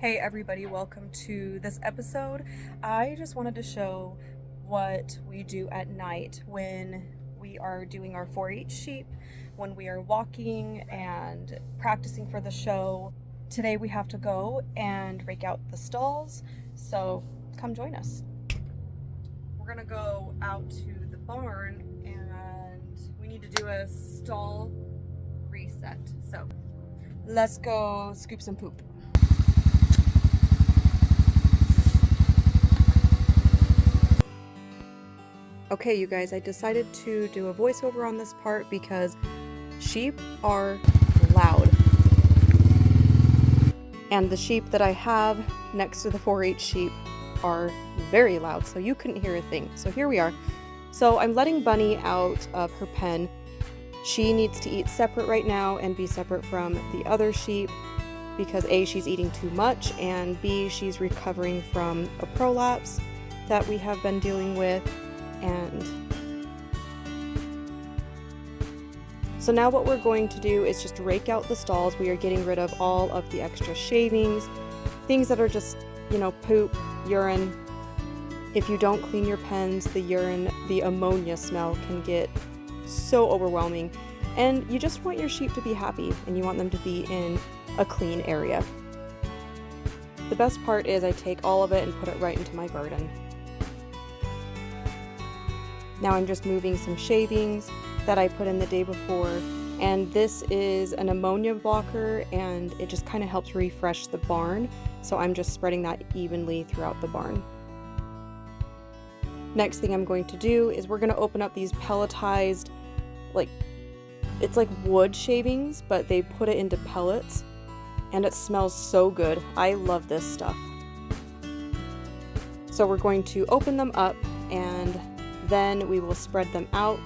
Hey everybody, welcome to this episode. I just wanted to show what we do at night when we are doing our 4-H sheep, when we are walking and practicing for the show. Today we have to go and rake out the stalls, so come join us. We're gonna go out to the barn and we need to do a stall reset. So let's go scoop some poop. Okay, you guys, I decided to do a voiceover on this part because sheep are loud. And the sheep that I have next to the 4-H sheep are very loud, so you couldn't hear a thing. So here we are. So I'm letting Bunny out of her pen. She needs to eat separate right now and be separate from the other sheep because A, she's eating too much, and B, she's recovering from a prolapse that we have been dealing with. And so now what we're going to do is just rake out the stalls. We are getting rid of all of the extra shavings, things that are just, poop, urine. If you don't clean your pens, the urine, the ammonia smell can get so overwhelming. And you just want your sheep to be happy and you want them to be in a clean area. The best part is I take all of it and put it right into my garden. Now I'm just moving some shavings that I put in the day before, and this is an ammonia blocker and it just kind of helps refresh the barn, so I'm just spreading that evenly throughout the barn. Next thing I'm going to do is we're going to open up these pelletized, it's like wood shavings, but they put it into pellets and it smells so good. I love this stuff. So we're going to open them up and then we will spread them out.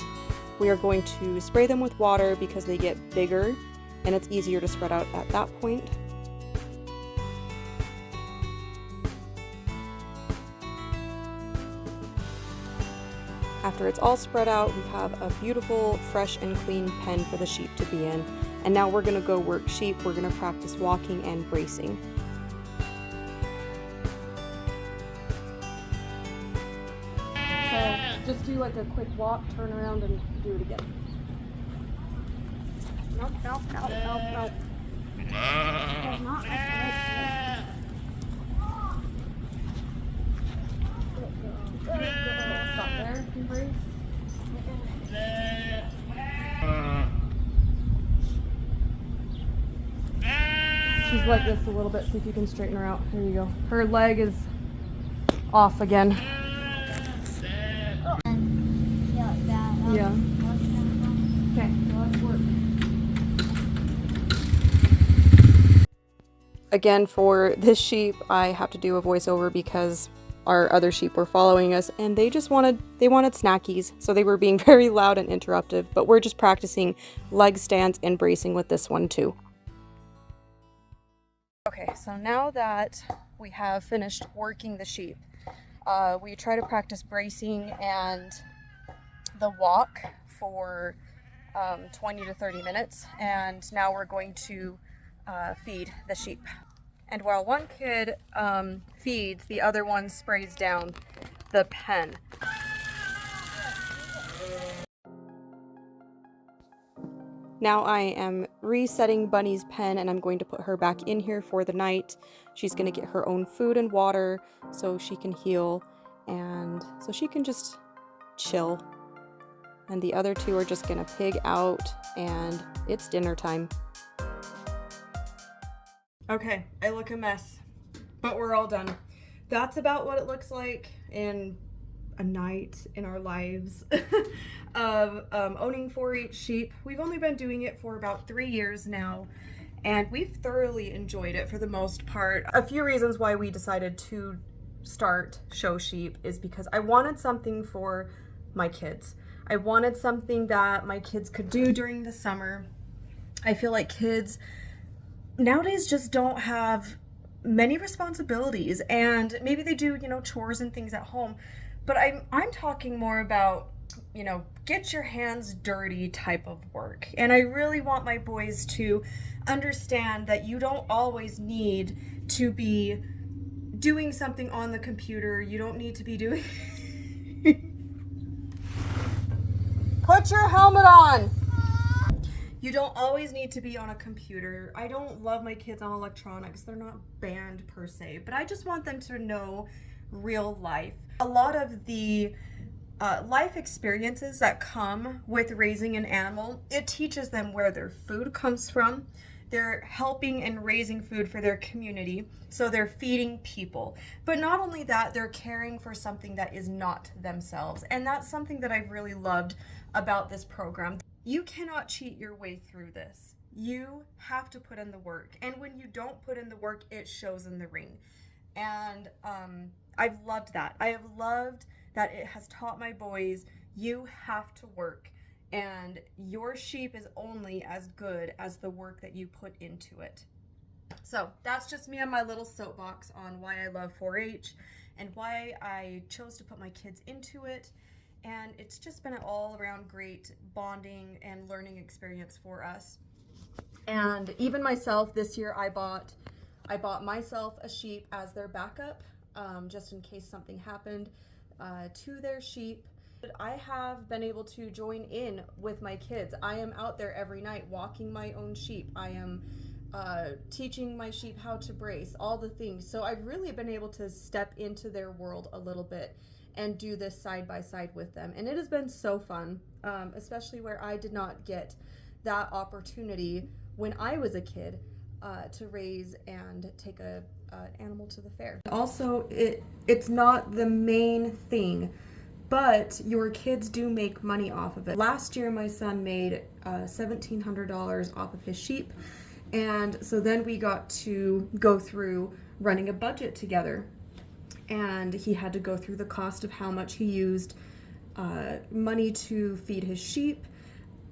We are going to spray them with water because they get bigger and it's easier to spread out at that point. After it's all spread out, we have a beautiful, fresh and clean pen for the sheep to be in. And now we're going to go work sheep. We're going to practice walking and bracing. So just do like a quick walk, turn around, and do it again. Nope. That's not right. Stop there and brace. She's like this a little bit, see if you can straighten her out. There you go. Her leg is off again. Yeah. Okay, so let's work. Again, for this sheep, I have to do a voiceover because our other sheep were following us and they wanted snackies, so they were being very loud and interruptive, but we're just practicing leg stands and bracing with this one too. Okay, so now that we have finished working the sheep, we try to practice bracing and the walk for 20 to 30 minutes, and now we're going to feed the sheep. And while one kid feeds, the other one sprays down the pen. Now I am resetting Bunny's pen and I'm going to put her back in here for the night. She's going to get her own food and water so she can heal and so she can just chill. And the other two are just going to pig out and it's dinner time. Okay, I look a mess, but we're all done. That's about what it looks like in a night in our lives of owning 4-H sheep. We've only been doing it for about 3 years now, and we've thoroughly enjoyed it for the most part. A few reasons why we decided to start Show Sheep is because I wanted something for my kids. I wanted something that my kids could do during the summer. I feel like kids nowadays just don't have many responsibilities, and maybe they do, chores and things at home, but I'm talking more about you know, get your hands dirty type of work. And I really want my boys to understand that you don't always need to be doing something on the computer. You don't need to be doing... Put your helmet on! You don't always need to be on a computer. I don't love my kids on electronics. They're not banned per se, but I just want them to know real life. A lot of the life experiences that come with raising an animal, it teaches them where their food comes from. They're helping and raising food for their community, so they're feeding people. But not only that, they're caring for something that is not themselves. And that's something that I've really loved about this program. You cannot cheat your way through this. You have to put in the work. And when you don't put in the work, it shows in the ring. And I've loved that. I have loved that it has taught my boys, you have to work. And your sheep is only as good as the work that you put into it. So that's just me on my little soapbox on why I love 4-H and why I chose to put my kids into it. And it's just been an all-around great bonding and learning experience for us. And even myself, this year I bought myself a sheep as their backup, just in case something happened to their sheep. I have been able to join in with my kids. I am out there every night walking my own sheep. I am teaching my sheep how to brace, all the things. So I've really been able to step into their world a little bit and do this side by side with them. And it has been so fun, especially where I did not get that opportunity when I was a kid to raise and take an animal to the fair. Also, it's not the main thing, but your kids do make money off of it. Last year, my son made $1,700 off of his sheep. And so then we got to go through running a budget together. And he had to go through the cost of how much he used money to feed his sheep,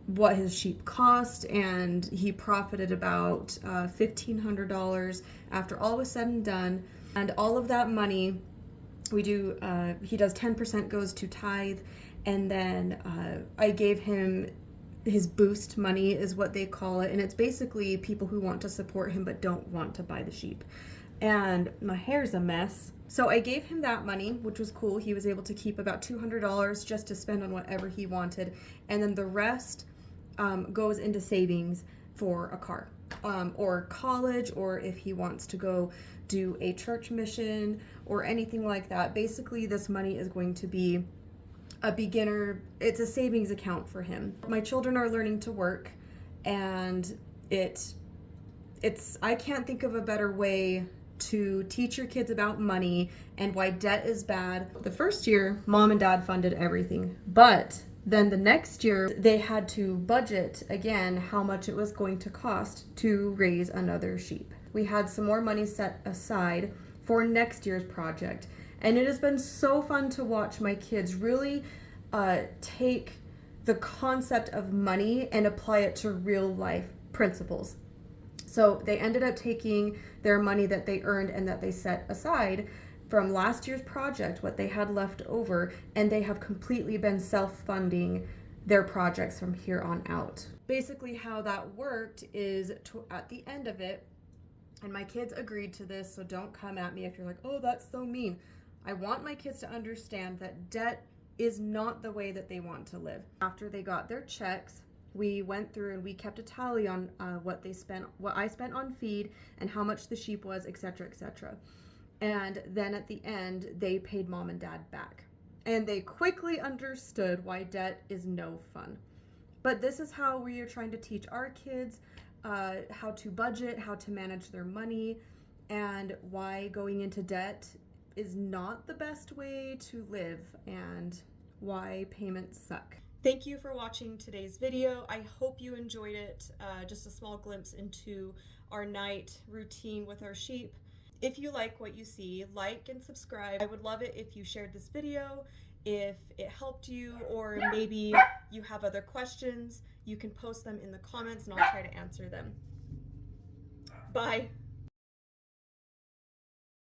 what his sheep cost, and he profited about $1,500 after all was said and done. And all of that money, he does 10% goes to tithe, and then I gave him his boost money is what they call it, and it's basically people who want to support him but don't want to buy the sheep. And my hair's a mess. So I gave him that money, which was cool. He was able to keep about $200 just to spend on whatever he wanted. And then the rest goes into savings for a car or college, or if he wants to go do a church mission or anything like that. Basically, this money is going to be a beginner, it's a savings account for him. My children are learning to work, and I can't think of a better way to teach your kids about money and why debt is bad. The first year, mom and dad funded everything, but then the next year they had to budget again how much it was going to cost to raise another sheep. We had some more money set aside for next year's project, and it has been so fun to watch my kids really take the concept of money and apply it to real life principles. So they ended up taking their money that they earned and that they set aside from last year's project, what they had left over, and they have completely been self-funding their projects from here on out. Basically how that worked is at the end of it, and my kids agreed to this, so don't come at me if you're like, oh, that's so mean. I want my kids to understand that debt is not the way that they want to live. After they got their checks, we went through and we kept a tally on what I spent on feed and how much the sheep was, etc., etc. And then at the end, they paid mom and dad back. And they quickly understood why debt is no fun. But this is how we are trying to teach our kids how to budget, how to manage their money, and why going into debt is not the best way to live, and why payments suck. Thank you for watching today's video. I hope you enjoyed it. Just a small glimpse into our night routine with our sheep. If you like what you see, like and subscribe. I would love it if you shared this video. If it helped you, or maybe you have other questions, you can post them in the comments and I'll try to answer them. Bye.